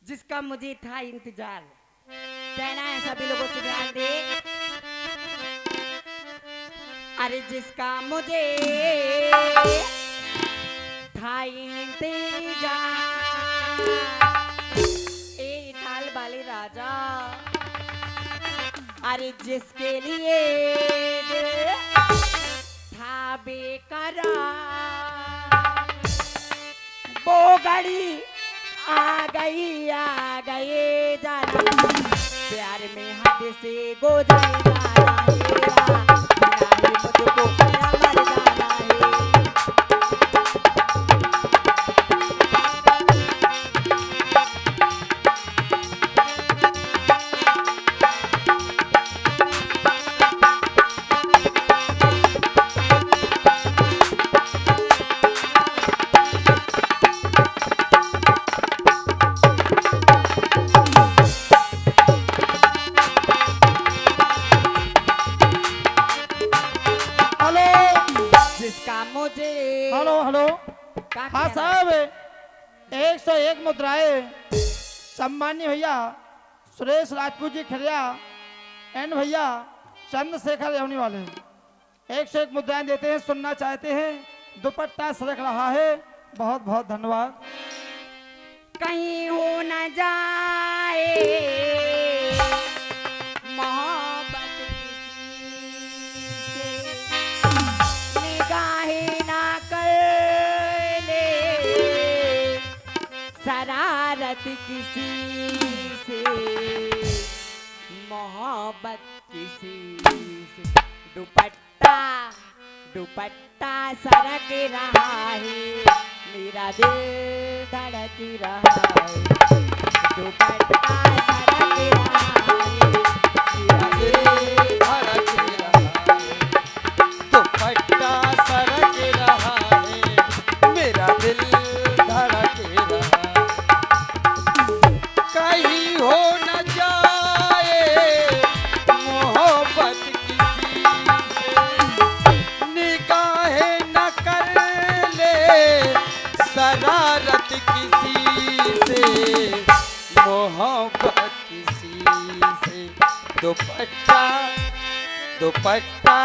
जिसका मुझे था इंतजार। कहना है सभी लोगों से ध्यान दे। अरे जिसका मुझे था इंतजार, ए ताल वाले राजा। अरे जिसके लिए दिल था बेकरार, वो घड़ी आ गए जाना, प्यार में हद से गुजर जाना है, बिना ही मुझको मेरा मर जाना है। Hello hello. हाँ साहब, 101 मुद्राएं सम्मान्य भैया सुरेश राजपूत जी खरिया एंड भैया चंद्रशेखर यवनी वाले 101 मुद्राएं देते हैं, सुनना चाहते हैं। दुपट्टा सरक रहा है। बहुत बहुत धन्यवाद। कहीं हो न जाए मोहब्बत किसी से, निगाहें ना कर ले शरारत किसी से, मोहब्बत किसी से। दुपट्टा दुपट्टा सरक रहा है, मेरा दिल धड़क रहा है। दुपट्टा सरक रहा है, मेरा दिल धड़क रहा है। दुपट्टा सरक रहा है, मेरा दिल धड़क रहा है। कहीं हो न जाए मोहब्बत किसी से, निगाहें न कर ले शरारत किसी से, मोहब्बत किसी से। दुपट्टा दुपट्टा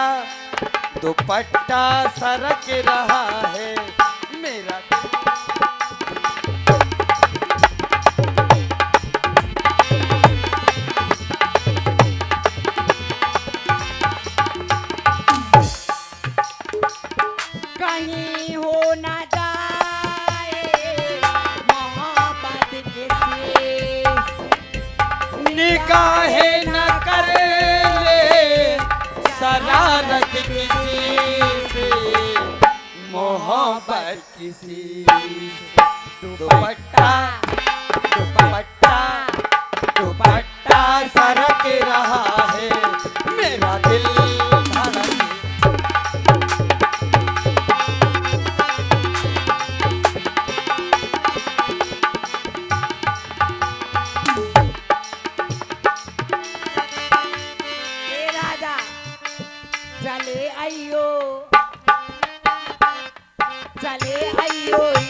दुपट्टा सरक रहा है, मेरा कहीं हो न जाए मोहब्बत किसी, निगाहें न कर ले शरारत किसी से, मोहब्बत किसी से। दुपट्टा दुपट्टा दुपट्टा सरक रहा है, मेरा दिल धड़क। ए राजा चले आइयो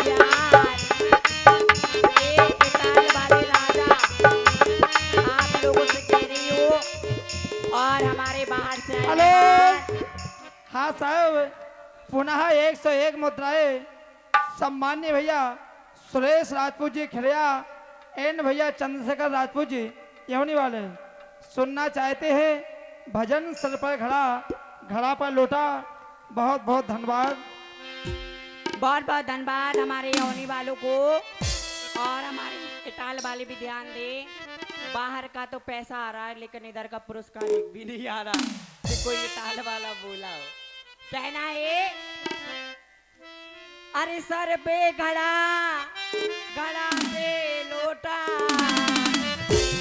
यार। ए इताल वाले राजा, आप लोगों से कह रही हो और हमारे बाहर से आए हेलो। मेहमान। हाँ साहब, पुनः 101 मुद्राएं सम्मान्य भैया सुरेश राजपूत जी खरिया एंड भैया चंद्रशेखर राजपूत जी यवनी वाले सुनना चाहते हैं। भजन सर पर घड़ा, घड़ा पर लोटा। बहुत बहुत धन्यवाद। बहुत बहुत धन्यवाद हमारे यौनी वालों को, और हमारे इटाल वाले भी ध्यान दे। बाहर का तो पैसा आ रहा है, लेकिन इधर का पुरस्कार एक भी नहीं आ रहा कि कोई इटाल वाला बोला हो। कहना है अरे सर पे घड़ा, घड़ा पे लोटा,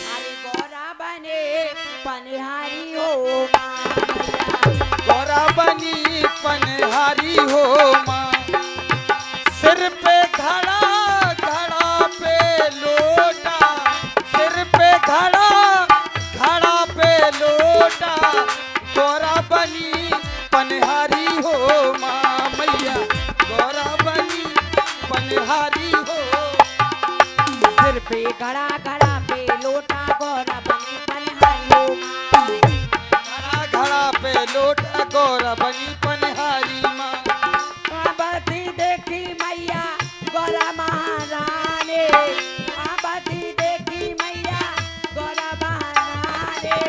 अरे गौरा बने पनिहारी हो माँ मैया। गौरा बनी पनहारी हो माँ, सिर पे घड़ा घड़ा पे लोटा, सिर पे घड़ा घड़ा पे लोटा, गौरा बनी पनहारी हो माँ मैया। गौरा बनी पनहारी हो, सिर पे घड़ा घड़ा पे लोटा गौरा बनी पनहारी हो माँ। घड़ा घड़ा पे लोटा गौरा बनी पनहारी माँ। आबादी देखी मैया गौरा महारानी, आबादी देखी मैया गौरा महारानी।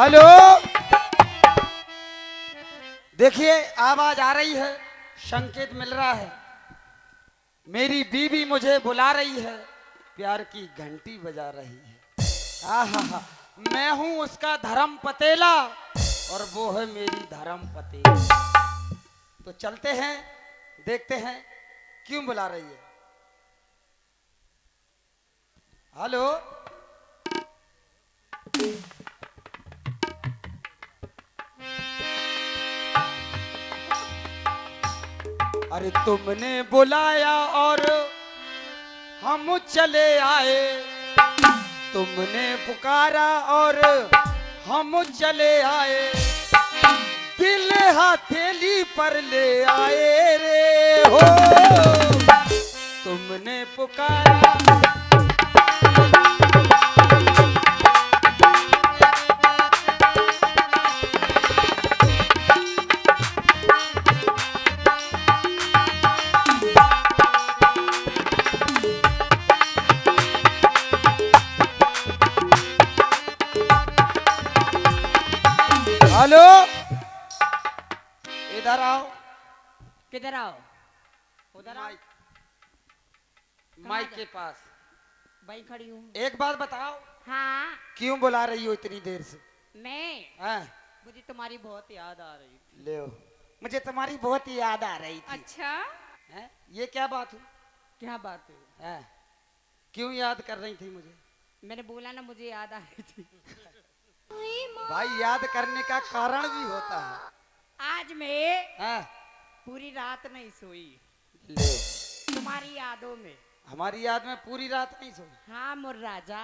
हेलो, देखिए आवाज आ रही है, संकेत मिल रहा है। मेरी बीवी मुझे बुला रही है, प्यार की घंटी बजा रही है। आहा, मैं हूं उसका धर्म पतेला और वो है मेरी धर्म पतेला। तो चलते हैं, देखते हैं क्यों बुला रही है। हेलो, अरे तुमने बुलाया और हम चले आए, तुमने पुकारा और हम चले आए, दिल हथेली पर ले आए रे हो। तुमने पुकारा हेलो, इधर आओ। किधर आओ? उधर आओ। माइक के पास। वहीं खड़ी हूँ। एक बात बताओ, हाँ क्यों बुला रही हो इतनी देर से? मैं, हाँ? मुझे तुम्हारी बहुत याद आ रही थी। ले मुझे तुम्हारी बहुत याद आ रही थी। अच्छा, हैं? ये क्या बात हुई? क्या बात है? हैं? क्यों याद कर रही थी मुझे? मैंने बोला ना मुझे याद आ रही थी। भाई याद करने का कारण भी होता है। आज मैं हाँ? पूरी रात नहीं सोई ले, तुम्हारी यादों में। हमारी याद में पूरी रात नहीं सोई? हाँ मुर राजा,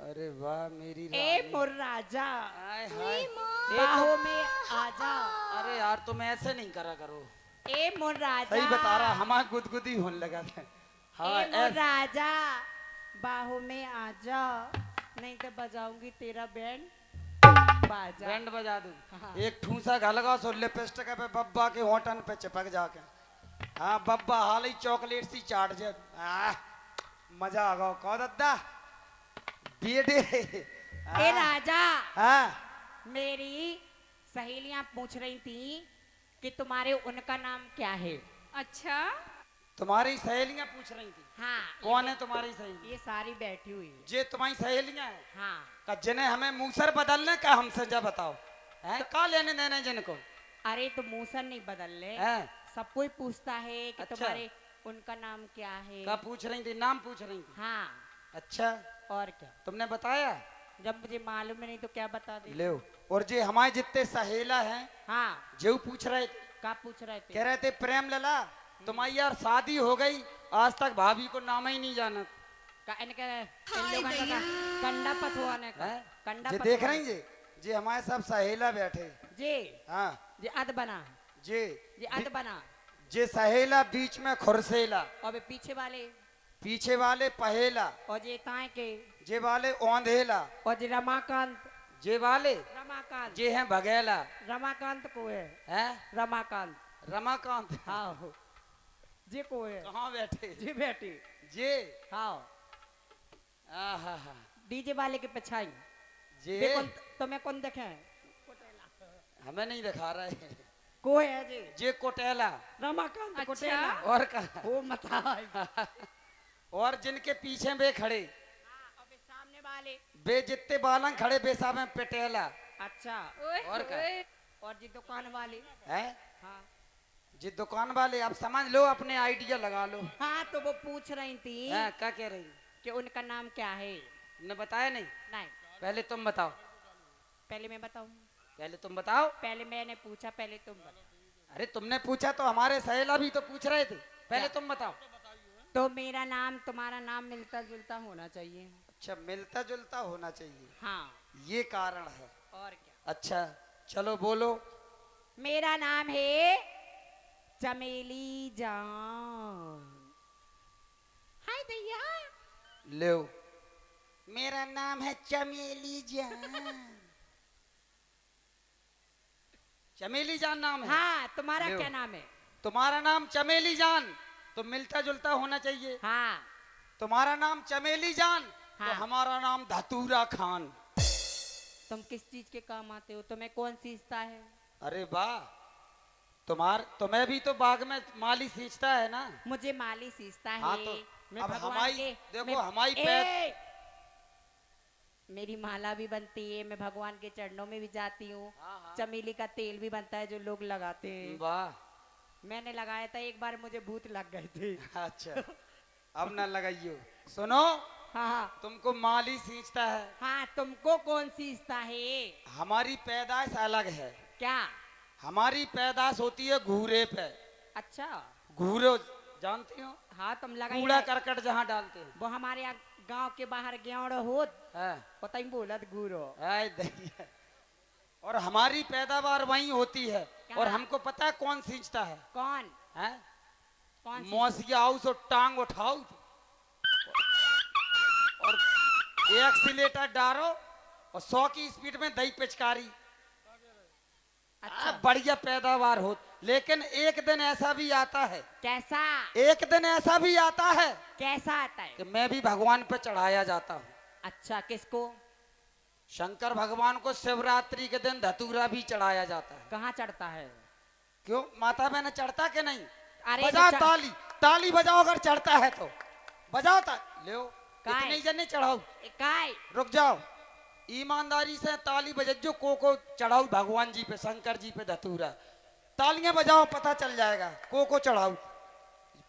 अरे वाह मेरी ए रानी। मुर राजा, हाय हाय। बाहों में आजा। अरे यार तुम ऐसे नहीं करा करो। ए मुर राजा, सही बता रहा, हमारा गुदगुदी होने लगा था। हाँ ए मुर राजा, बाहों में आजा, नहीं तो बजाऊंगी तेरा बैंड बाजा। बैंड बजा दूं। हाँ। एक ठूसा घलगा सो लिपस्टिक पे बब्बा के होटन पे चिपक जाके। हाँ बब्बा हाल ही चॉकलेट सी चाट जे। मजा आ गया। कहो दद्दा बेटे। ए राजा, हाँ? मेरी सहेलियां पूछ रही थी कि तुम्हारे उनका नाम क्या है। अच्छा, तुम्हारी सहेलियां पूछ रही थी? हाँ। कौन है तुम्हारी सहेली? ये सारी बैठी हुई है। जे तुम्हारी सहेलियां हैं? हाँ। का जिन्हें हमें मूसर बदलने का हमसे जब बताओ है का लेने देने जिनको? अरे तो मूसर नहीं बदल ले, हैं? सब कोई पूछता है कि अच्छा। तुम्हारे उनका नाम क्या है। का पूछ रही थी? नाम पूछ रही थी? हाँ, अच्छा, और क्या? तुमने बताया? जब मुझे मालूम ही नहीं तो क्या बता दे। ले और जे हमारे जितने सहेला हैं हाँ, जो पूछ रहे थे, क्या पूछ रहे थे? कह रहे थे प्रेम लला तुम्हारी यार शादी हो गई, आज तक भाभी को नाम ही नहीं जाना। इन लोगों का कंडा पथवाने का। हैं? कंडा जे देख रही जे हमारे सब सहेला बैठे। जी, हाँ जी अद बना, जे जी अद बना। जे सहेला बीच में खुरसेला, और वे पीछे वाले पहेला, और जे ताए के, जे वाले औंधेला, और जे रमाकांत, जे वाले रमाकांत, जे हैं भगेला। रमाकांत को है, हैं? रमाकांत। रमाकांत। हाँ हो, जे को है, कहाँ बैठे? जी बेटी। जे हाँ, आहा डीजे वाले के पिछाई। जे तुम्हें कौन देखे है? हमें नहीं दिखा रहा है। को है जी? जे कोटेला। रमाकांत अच्छा। कोटेला। और कहा? वो मता। और जिनके पीछे वे खड़े, अबे सामने वाले। वे जितने बालंग खड़े वे सब हैं पटेला। अच्छा, ओए और क्या? ओए, और जी दुकान वाले। हैं? हाँ, जी दुकान वाले आप समझ लो, अपने आइडिया लगा लो। हाँ तो वो पूछ रही थी हैं? क्या कह रही? कि उनका नाम क्या है। ने बताया नहीं? नहीं, पहले तुम बताओ। पहले मैं बताऊं? पहले तुम बताओ। पहले मैंने पूछा, पहले तुम बताओ। अरे तुमने पूछा तो हमारे सहेला भी तो पूछ रहे थे। पहले क्या? तुम बताओ। तो मेरा नाम तुम्हारा नाम मिलता जुलता होना चाहिए। अच्छा, मिलता जुलता होना चाहिए, हाँ, ये कारण है। और क्या। अच्छा चलो बोलो। मेरा नाम है चमेली जान। हाय दैया। ले मेरा नाम है चमेली जान। चमेली जान नाम है? हाँ, तुम्हारा लो। क्या नाम है? तुम्हारा नाम चमेली जान तो मिलता जुलता होना चाहिए। हाँ। तुम्हारा नाम चमेली जान तो हाँ। हमारा नाम धतूरा खान। तुम किस चीज के काम आते हो? तुम्हें कौन सींचता है? अरे वाह, तुम्हें भी तो बाग में माली सींचता है ना। मुझे माली सींचता है। हाँ, तो मैं अब भगवान हमारी के- देखो मैं- हमारी ए! मेरी माला भी बनती है, मैं भगवान के चरणों में भी जाती हूँ। हाँ, हाँ। चमेली का तेल भी बनता है जो लोग लगाते हैं। वाह, मैंने लगाया था, एक बार मुझे भूत लग गए थे। अच्छा अब ना लगाइयो। सुनो, हाँ हाँ। तुमको माली सींचता है, हाँ, तुमको कौन सींचता है? हमारी पैदाइश अलग है। क्या? हमारी पैदाइश होती है घूरे पे। अच्छा। घूरे जानती हो? हाँ, तुम लगाई कूड़ा है। करकट जहाँ डालते हैं। वो हमारे यहाँ गांव के बाहर गेवड़ होत, हाँ, पता ही बोलत गुरो। आय दैया। और हमारी पैदावार वहीं होती है। क्या? और हमको पता है कौन सींचता है? कौन? हैं? कौन सी? मौसिया आओ सो टांग उठाओ और एक्सीलेटर डालो और 100 की स्पीड में दही पिचकारी। अच्छा। बढ़िया पैदावार हो। लेकिन एक दिन ऐसा भी आता है, कैसा? एक दिन ऐसा भी आता है कैसा आता है? कि मैं भी भगवान पे चढ़ाया जाता हूँ। अच्छा, किसको? शंकर भगवान को शिवरात्रि के दिन धतूरा भी चढ़ाया जाता है। कहाँ चढ़ता है? क्यों, माता बहन चढ़ता के नहीं? अरे बजाओ तो ताली, ताली बजाओ अगर चढ़ता है तो। बजाओ ताली। ले काय? इतने जने चढ़ाओ। काय? रुक जाओ, ईमानदारी से ताली बजो को चढ़ाओ भगवान जी पे, शंकर जी पे धतूरा। तालियां बजाओ, पता चल जाएगा को चढ़ाओ।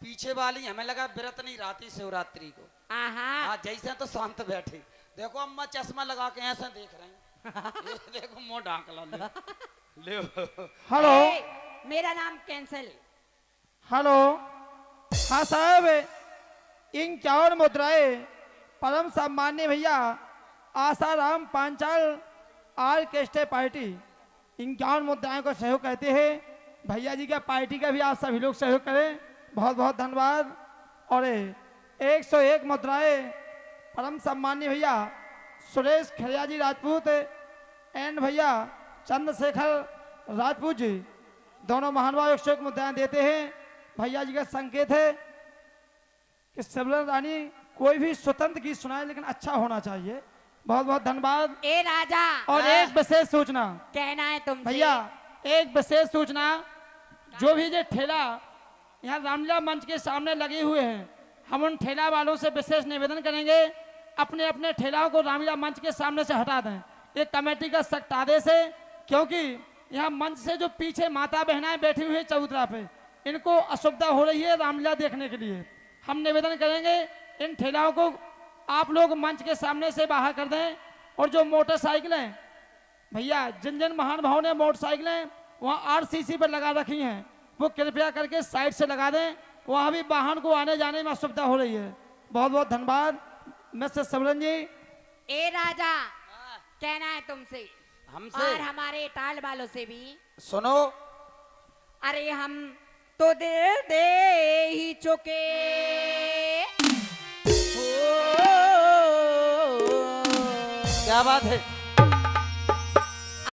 पीछे वाली हमें लगा व्रत नहीं रहती शिवरात्रि को। आहा। हाँ, जैसे तो शांत बैठी। देखो अम्मा चश्मा लगा के ऐसा देख रही हैं। ये देखो मुंह ढाक ला ले। हेलो ए, मेरा नाम कैंसिल। हेलो। हाँ साहब, इन 54 मुद्राएं परम सम्मान्य भैया आसाराम पांचाल ऑर्केस्ट्रा पार्टी, इन 51 मुद्राओं को सहयोग कहते हैं। भैया जी का पार्टी का भी आप सभी लोग सहयोग करें, बहुत बहुत धन्यवाद। और 101 मुद्राएं परम सम्मान्य भैया सुरेश खरिया जी राजपूत एंड भैया चंद्रशेखर राजपूत जी, दोनों महानुभाव 101 मुद्राएं देते हैं। भैया जी का संकेत है कि सबलर रानी कोई भी स्वतंत्र गीत सुनाए लेकिन अच्छा होना चाहिए। बहुत बहुत धन्यवाद। ए राजा। और एक विशेष सूचना कहना है तुमसे। भैया, एक विशेष सूचना, जो भी ये ठेला यहाँ रामलीला मंच के सामने लगे हुए हैं, हम उन ठेला वालों से विशेष निवेदन करेंगे अपने अपने ठेलाओं को रामलीला मंच के सामने से हटा दें। ये कमेटी का सख्त आदेश है, क्योंकि यहाँ मंच से जो पीछे माता बहनाएं बैठी हुई है चबूतरा पे, इनको असुविधा हो रही है रामलीला देखने के लिए। हम निवेदन करेंगे इन ठेलाओं को आप लोग मंच के सामने से बाहर कर दें। और जो मोटरसाइकिलें भैया, जिन जिन महानुभावों ने मोटरसाइकिलें वहाँ आरसीसी पर लगा रखी हैं, वो कृपया करके साइड से लगा दें। वहाँ भी वाहन को आने जाने में असुविधा हो रही है। बहुत बहुत धन्यवाद मिस्टर सबरन जी। ए राजा, कहना है तुमसे हमसे? और हमारे टाल वालों से भी। सुनो, अरे हम तो दे ही चुके क्या बात है?